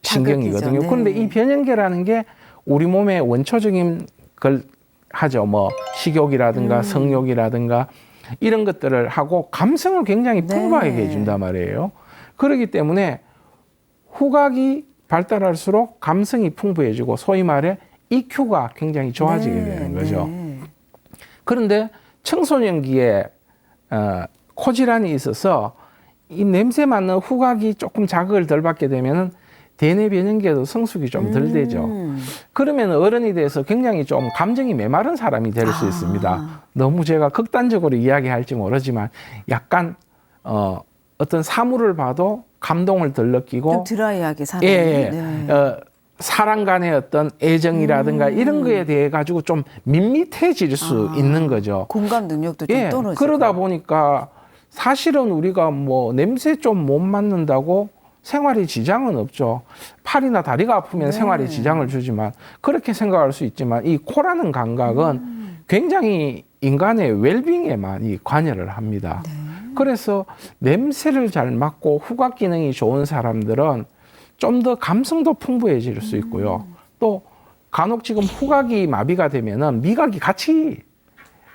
신경이거든요. 네. 그런데 이 변연계라는 게 우리 몸의 원초적인 걸 하죠. 뭐 식욕이라든가 성욕이라든가 이런 것들을 하고 감성을 굉장히 네. 풍부하게 해준단 말이에요. 그렇기 때문에 후각이 발달할수록 감성이 풍부해지고 소위 말해 EQ가 굉장히 좋아지게 되는 거죠. 네. 그런데 청소년기에 코 질환이 있어서 이 냄새 맡는 후각이 조금 자극을 덜 받게 되면은 대뇌 변연계도 성숙이 좀 덜 되죠. 그러면 어른이 돼서 굉장히 좀 감정이 메마른 사람이 될 수 있습니다. 너무 제가 극단적으로 이야기할지 모르지만 약간 어떤 사물을 봐도 감동을 덜 느끼고 좀 드라이하게 사는. 예, 네. 사람 간의 어떤 애정이라든가 이런 거에 대해 가지고 좀 밋밋해질 수 있는 거죠. 공감 능력도 좀 예, 떨어지고. 그러다 보니까 사실은 우리가 뭐 냄새 좀 못 맡는다고 생활에 지장은 없죠. 팔이나 다리가 아프면 네. 생활에 지장을 주지만 그렇게 생각할 수 있지만 이 코라는 감각은 굉장히 인간의 웰빙에 많이 관여를 합니다. 네. 그래서 냄새를 잘 맡고 후각 기능이 좋은 사람들은 좀 더 감성도 풍부해질 수 있고요. 또 간혹 지금 후각이 마비가 되면은 미각이 같이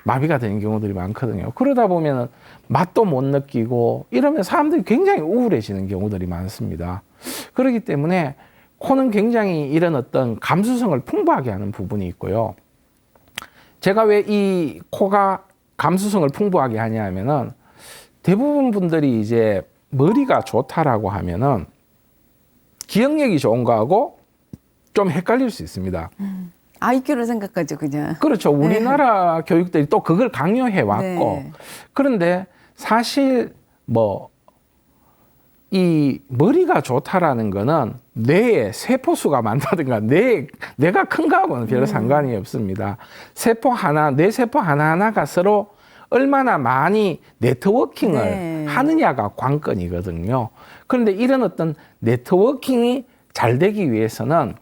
마비가 되는 경우들이 많거든요. 그러다 보면은 맛도 못 느끼고 이러면 사람들이 굉장히 우울해지는 경우들이 많습니다. 그렇기 때문에 코는 굉장히 이런 어떤 감수성을 풍부하게 하는 부분이 있고요. 제가 왜 이 코가 감수성을 풍부하게 하냐 하면은 대부분 분들이 이제 머리가 좋다라고 하면은 기억력이 좋은 거하고 좀 헷갈릴 수 있습니다. IQ를 생각하죠, 그냥. 그렇죠. 우리나라 교육들이 또 그걸 강요해 왔고 네. 그런데 사실 뭐 이 머리가 좋다라는 거는 뇌의 세포수가 많다든가 뇌가 큰 거하고는 별로 상관이 없습니다. 뇌 세포 하나하나가 서로 얼마나 많이 네트워킹을 네. 하느냐가 관건이거든요. 그런데 이런 어떤 네트워킹이 잘 되기 위해서는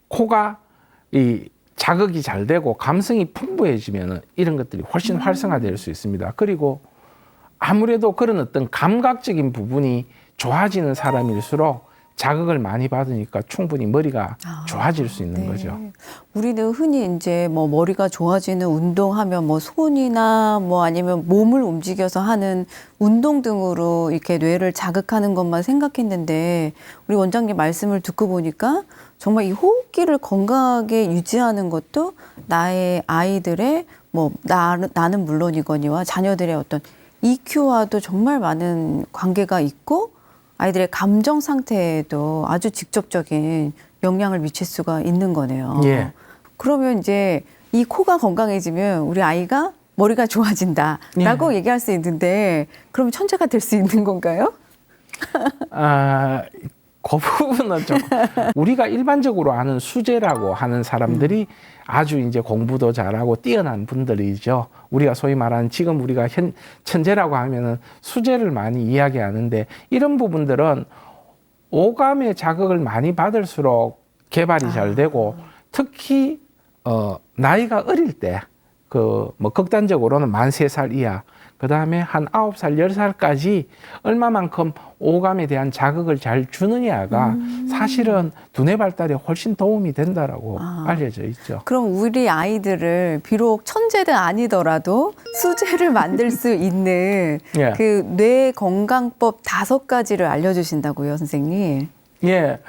코가 이 자극이 잘 되고 감성이 풍부해지면 이런 것들이 훨씬 활성화될 수 있습니다. 그리고 아무래도 그런 어떤 감각적인 부분이 좋아지는 사람일수록 자극을 많이 받으니까 충분히 머리가 좋아질 수 있는 거죠. 우리는 흔히 이제 뭐 머리가 좋아지는 운동하면 뭐 손이나 뭐 아니면 몸을 움직여서 하는 운동 등으로 이렇게 뇌를 자극하는 것만 생각했는데 우리 원장님 말씀을 듣고 보니까 정말 이 호흡기를 건강하게 유지하는 것도 나의 아이들의 뭐 나는 물론이거니와 자녀들의 어떤 EQ와도 정말 많은 관계가 있고 아이들의 감정 상태에도 아주 직접적인 영향을 미칠 수가 있는 거네요. 예. 그러면 이제 이 코가 건강해지면 우리 아이가 머리가 좋아진다라고 얘기할 수 있는데 그럼 천재가 될 수 있는 건가요? 그 부분은 좀 우리가 일반적으로 아는 수재라고 하는 사람들이 아주 이제 공부도 잘하고 뛰어난 분들이죠. 우리가 소위 말하는 지금 우리가 천재라고 하면은 수재를 많이 이야기하는데 이런 부분들은 오감의 자극을 많이 받을수록 개발이 잘 되고 특히 나이가 어릴 때 뭐 극단적으로는 만 3살 이하 그다음에 한 9살, 10살까지 얼마만큼 오감에 대한 자극을 잘 주느냐가 사실은 두뇌 발달에 훨씬 도움이 된다라고 알려져 있죠. 그럼 우리 아이들을 비록 천재는 아니더라도 수재를 만들 수 있는 예. 그 뇌 건강법 5가지를 알려주신다고요, 선생님? 예.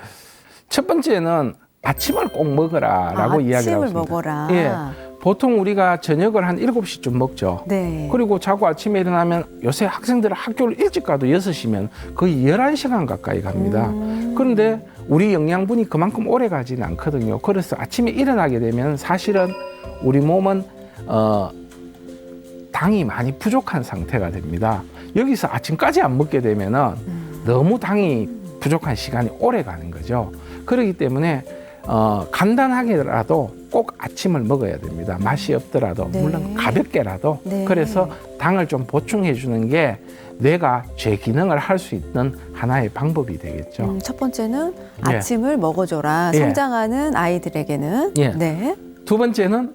첫 번째는 아침을 꼭 먹어라라고 이야기를 아침을 합니다. 먹어라. 예. 보통 우리가 저녁을 한 7시쯤 먹죠. 네. 그리고 자고 아침에 일어나면 요새 학생들은 학교를 일찍 가도 6시면 거의 11시간 가까이 갑니다. 그런데 우리 영양분이 그만큼 오래 가지는 않거든요. 그래서 아침에 일어나게 되면 사실은 우리 몸은 당이 많이 부족한 상태가 됩니다. 여기서 아침까지 안 먹게 되면은 너무 당이 부족한 시간이 오래 가는 거죠. 그렇기 때문에 간단하게라도 꼭 아침을 먹어야 됩니다. 맛이 없더라도 네. 물론 가볍게라도 네. 그래서 당을 좀 보충해 주는 게 뇌가 재기능을 할 수 있는 하나의 방법이 되겠죠. 첫 번째는 예. 아침을 먹어줘라. 예. 성장하는 아이들에게는. 예. 네. 두 번째는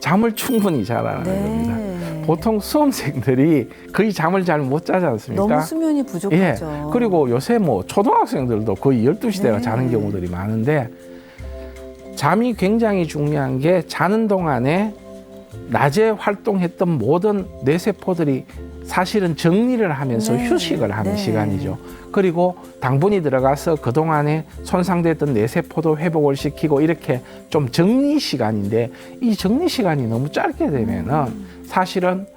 잠을 충분히 자라는 겁니다. 네. 보통 수험생들이 거의 잠을 잘 못 자지 않습니까? 너무 수면이 부족하죠. 예. 그리고 요새 뭐 초등학생들도 거의 12시대가 네. 자는 경우들이 많은데 잠이 굉장히 중요한 게 자는 동안에 낮에 활동했던 모든 뇌세포들이 사실은 정리를 하면서 네. 휴식을 하는 네. 시간이죠. 그리고 당분이 들어가서 그동안에 손상됐던 뇌세포도 회복을 시키고 이렇게 좀 정리 시간인데 이 정리 시간이 너무 짧게 되면은 사실은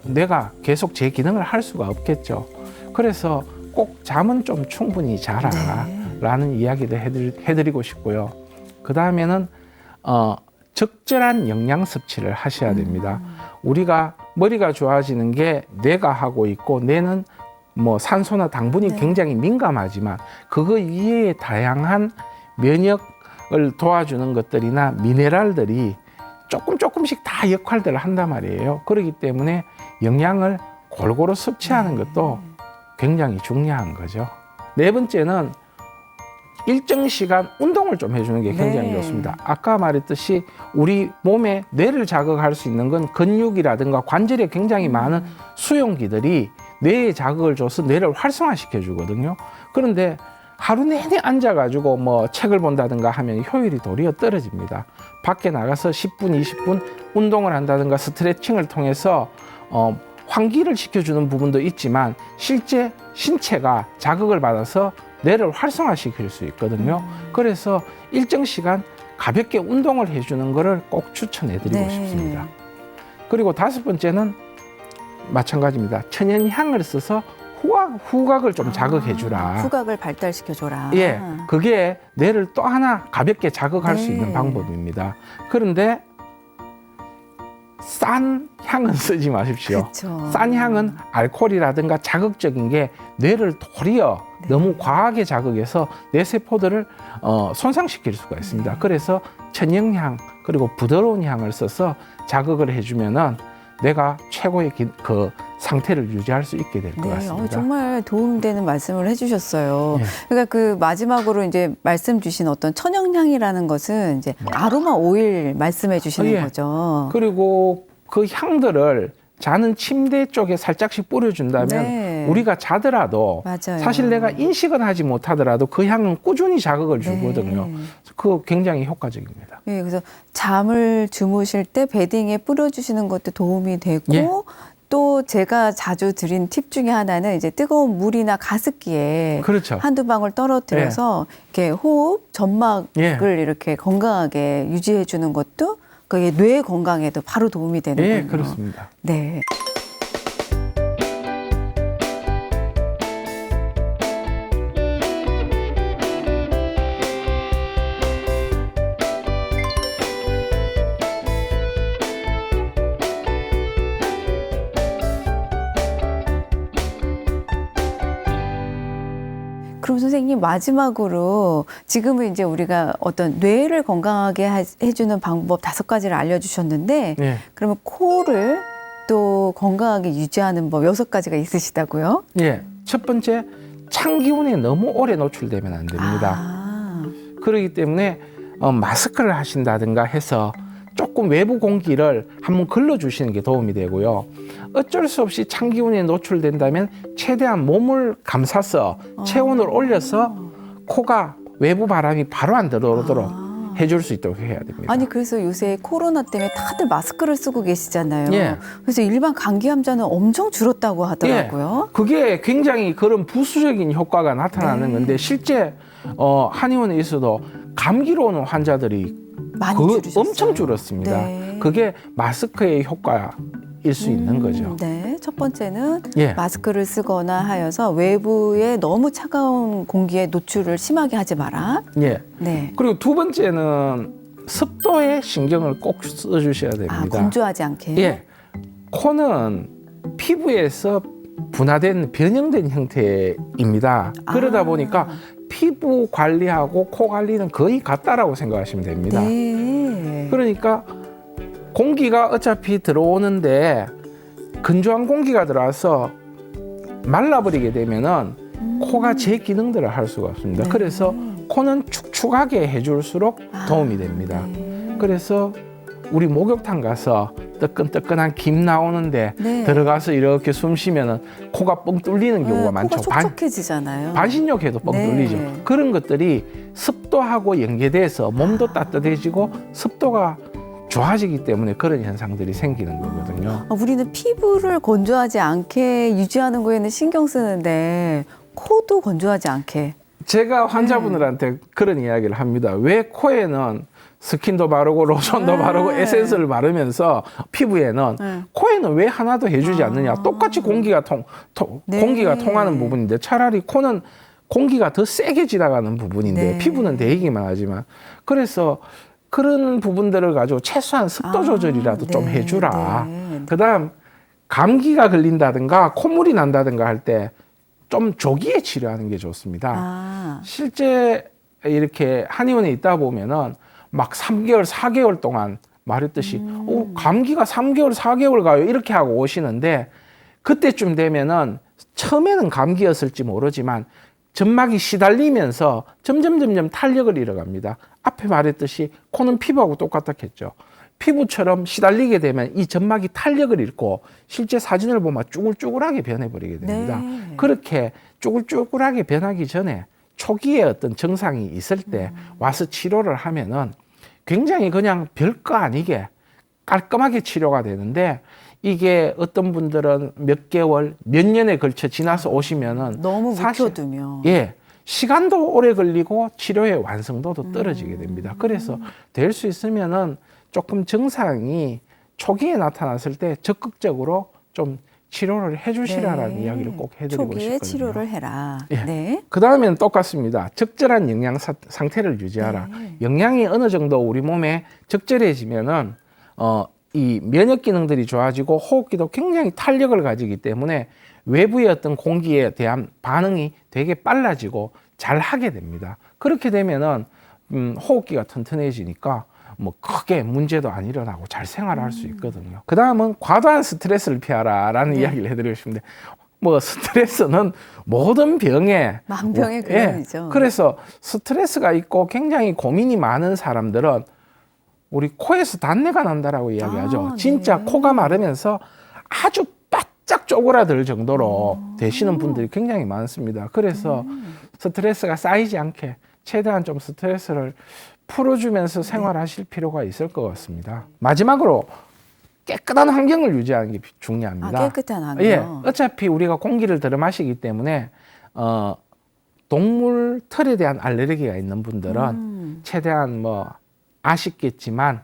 뇌가 계속 제 기능을 할 수가 없겠죠. 그래서 꼭 잠은 좀 충분히 자라라는 이야기도 해드리고 싶고요. 그 다음에는 적절한 영양 섭취를 하셔야 됩니다. 우리가 머리가 좋아지는 게 뇌가 하고 있고 뇌는 뭐 산소나 당분이 네. 굉장히 민감하지만 그거 이외에 다양한 면역을 도와주는 것들이나 미네랄들이 조금씩 다 역할들을 한단 말이에요. 그렇기 때문에 영양을 골고루 섭취하는 것도 굉장히 중요한 거죠. 네 번째는 일정 시간 운동을 좀 해주는 게 굉장히 네. 좋습니다. 아까 말했듯이 우리 몸에 뇌를 자극할 수 있는 건 근육이라든가 관절에 굉장히 많은 수용기들이 뇌에 자극을 줘서 뇌를 활성화시켜 주거든요. 그런데 하루 내내 앉아가지고 뭐 책을 본다든가 하면 효율이 도리어 떨어집니다. 밖에 나가서 10분, 20분 운동을 한다든가 스트레칭을 통해서 환기를 시켜주는 부분도 있지만 실제 신체가 자극을 받아서 뇌를 활성화시킬 수 있거든요. 그래서 일정 시간 가볍게 운동을 해주는 것을 꼭 추천해드리고 네. 싶습니다. 그리고 5번째는 마찬가지입니다. 천연향을 써서 후각을 좀 자극해주라. 후각을 발달시켜줘라. 예, 그게 뇌를 또 하나 가볍게 자극할 수 있는 방법입니다. 그런데 싼 향은 쓰지 마십시오. 그쵸. 싼 향은 알코올이라든가 자극적인 게 뇌를 도리어 너무 과하게 자극해서 뇌 세포들을 손상시킬 수가 있습니다. 그래서 천연향 그리고 부드러운 향을 써서 자극을 해주면은 뇌가 최고의 그 상태를 유지할 수 있게 될 것 같습니다. 정말 도움되는 말씀을 해주셨어요. 예. 그러니까 그 마지막으로 이제 말씀 주신 어떤 천연향이라는 것은 이제 아로마 오일 말씀해 주시는 예. 거죠. 그리고 그 향들을 자는 침대 쪽에 살짝씩 뿌려준다면 네. 우리가 자더라도 맞아요. 사실 내가 인식은 하지 못하더라도 그 향은 꾸준히 자극을 주거든요. 네. 그거 굉장히 효과적입니다. 네, 그래서 잠을 주무실 때 베딩에 뿌려주시는 것도 도움이 되고 예. 또 제가 자주 드린 팁 중에 하나는 이제 뜨거운 물이나 가습기에 그렇죠. 한두 방울 떨어뜨려서 이렇게 호흡, 점막을 예. 이렇게 건강하게 유지해 주는 것도 그게 뇌 건강에도 바로 도움이 되는군요. 예, 그렇습니다. 네. 그럼 선생님 마지막으로 지금은 이제 우리가 어떤 뇌를 건강하게 해주는 방법 5가지를 알려주셨는데 예. 그러면 코를 또 건강하게 유지하는 법 6가지가 있으시다고요? 예. 첫 번째, 찬 기운에 너무 오래 노출되면 안 됩니다. 아, 그렇기 때문에 마스크를 하신다든가 해서 조금 외부 공기를 한번 걸러주시는 게 도움이 되고요. 어쩔 수 없이 찬 기운에 노출된다면 최대한 몸을 감싸서 체온을 올려서 코가 외부 바람이 바로 안 들어오도록 해줄 수 있도록 해야 됩니다. 아니 그래서 요새 코로나 때문에 다들 마스크를 쓰고 계시잖아요. 예. 그래서 일반 감기 환자는 엄청 줄었다고 하더라고요. 예, 그게 굉장히 그런 부수적인 효과가 나타나는 네. 건데 실제 한의원에 있어도 감기로 오는 환자들이 많이 줄으셨어요. 엄청 줄었습니다. 네. 그게 마스크의 효과일 수 있는 거죠. 네, 첫 번째는 예. 마스크를 쓰거나 하여서 외부에 너무 차가운 공기에 노출을 심하게 하지 마라. 예. 네. 그리고 두 번째는 습도에 신경을 꼭 써주셔야 됩니다. 아, 건조하지 않게. 예. 코는 피부에서 분화된 변형된 형태입니다. 그러다 보니까 피부 관리하고 코 관리는 거의 같다라고 생각하시면 됩니다. 네. 그러니까 공기가 어차피 들어오는데 건조한 공기가 들어와서 말라버리게 되면은 코가 제 기능들을 할 수가 없습니다. 네. 그래서 코는 축축하게 해줄수록 도움이 됩니다. 네. 그래서 우리 목욕탕 가서 뜨끈뜨끈한 김 나오는데 네. 들어가서 이렇게 숨 쉬면은 코가 뻥 뚫리는 경우가 네, 많죠. 코가 촉촉해지잖아요. 반신욕해도 뻥 네. 뚫리죠. 그런 것들이 습도하고 연계돼서 몸도 따뜻해지고 습도가 좋아지기 때문에 그런 현상들이 생기는 거거든요. 우리는 피부를 건조하지 않게 유지하는 거에는 신경 쓰는데 코도 건조하지 않게. 제가 환자분들한테 그런 이야기를 합니다. 왜 코에는 스킨도 바르고 로션도 네. 바르고 에센스를 바르면서 피부에는 네. 코에는 왜 하나도 해주지 않느냐. 똑같이 공기가 네. 공기가 통하는 부분인데 차라리 코는 공기가 더 세게 지나가는 부분인데 네. 피부는 데이기만 하지만 그래서 그런 부분들을 가지고 최소한 습도 조절이라도 좀 네. 해주라. 네. 그다음 감기가 걸린다든가 콧물이 난다든가 할 때 좀 조기에 치료하는 게 좋습니다. 아, 실제 이렇게 한의원에 있다 보면은 막 3개월, 4개월 동안 말했듯이 감기가 3개월, 4개월 가요 이렇게 하고 오시는데 그때쯤 되면은 처음에는 감기였을지 모르지만 점막이 시달리면서 점점 탄력을 잃어갑니다. 앞에 말했듯이 코는 피부하고 똑같았겠죠. 피부처럼 시달리게 되면 이 점막이 탄력을 잃고 실제 사진을 보면 쭈글쭈글하게 변해버리게 됩니다. 네. 그렇게 쭈글쭈글하게 변하기 전에 초기에 어떤 증상이 있을 때 와서 치료를 하면은 굉장히 그냥 별거 아니게 깔끔하게 치료가 되는데 이게 어떤 분들은 몇 개월, 몇 년에 걸쳐 지나서 오시면은 너무 사실 묵혀두면. 예. 시간도 오래 걸리고 치료의 완성도도 떨어지게 됩니다. 그래서 될 수 있으면은 조금 증상이 초기에 나타났을 때 적극적으로 좀 치료를 해주시라라는 이야기를 꼭 해드리고 초기에 싶거든요. 치료를 해라. 예. 네. 그 다음에는 똑같습니다. 적절한 영양 상태를 유지하라. 네. 영양이 어느 정도 우리 몸에 적절해지면은 이 면역 기능들이 좋아지고 호흡기도 굉장히 탄력을 가지기 때문에 외부의 어떤 공기에 대한 반응이 되게 빨라지고 잘 하게 됩니다. 그렇게 되면은 호흡기가 튼튼해지니까 뭐 크게 문제도 안 일어나고 잘 생활할 수 있거든요. 그 다음은 과도한 스트레스를 피하라라는 이야기를 해드리고 싶은데, 뭐 스트레스는 모든 병에 만병의 근원이죠. 그래서 스트레스가 있고 굉장히 고민이 많은 사람들은 우리 코에서 단내가 난다라고 이야기하죠. 네. 진짜 코가 마르면서 아주 바짝 쪼그라들 정도로 되시는 분들이 굉장히 많습니다. 그래서 스트레스가 쌓이지 않게 최대한 좀 스트레스를 풀어주면서 생활하실 필요가 있을 것 같습니다. 마지막으로 깨끗한 환경을 유지하는 게 중요합니다. 깨끗한 환경. 예, 어차피 우리가 공기를 들어 마시기 때문에 동물 털에 대한 알레르기가 있는 분들은 최대한 뭐 아쉽겠지만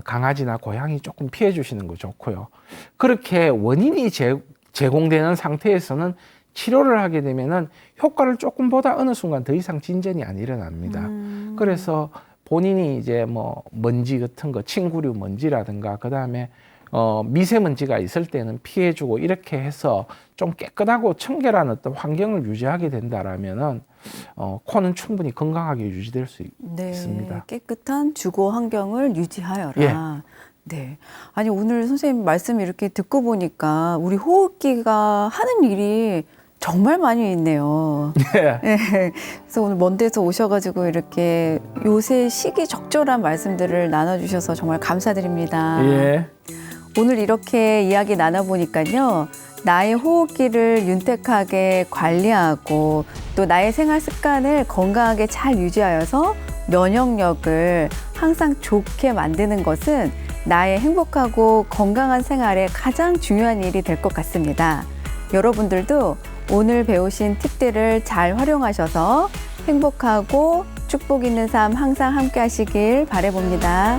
강아지나 고양이 조금 피해 주시는 거 좋고요. 그렇게 원인이 제공되는 상태에서는 치료를 하게 되면은 효과를 조금 보다 어느 순간 더 이상 진전이 안 일어납니다. 그래서 본인이 이제 뭐 먼지 같은 거, 침구류 먼지라든가 그 다음에 미세먼지가 있을 때는 피해주고 이렇게 해서 좀 깨끗하고 청결한 어떤 환경을 유지하게 된다라면은 코는 충분히 건강하게 유지될 수 있습니다. 깨끗한 주거 환경을 유지하여라. 예. 네. 아니, 오늘 선생님 말씀 이렇게 듣고 보니까 우리 호흡기가 하는 일이 정말 많이 있네요. 예. 네. 그래서 오늘 먼 데서 오셔가지고 이렇게 요새 시기 적절한 말씀들을 나눠주셔서 정말 감사드립니다. 예. 오늘 이렇게 이야기 나눠보니까요. 나의 호흡기를 윤택하게 관리하고 또 나의 생활 습관을 건강하게 잘 유지하여서 면역력을 항상 좋게 만드는 것은 나의 행복하고 건강한 생활에 가장 중요한 일이 될 것 같습니다. 여러분들도 오늘 배우신 팁들을 잘 활용하셔서 행복하고 축복 있는 삶 항상 함께 하시길 바라봅니다.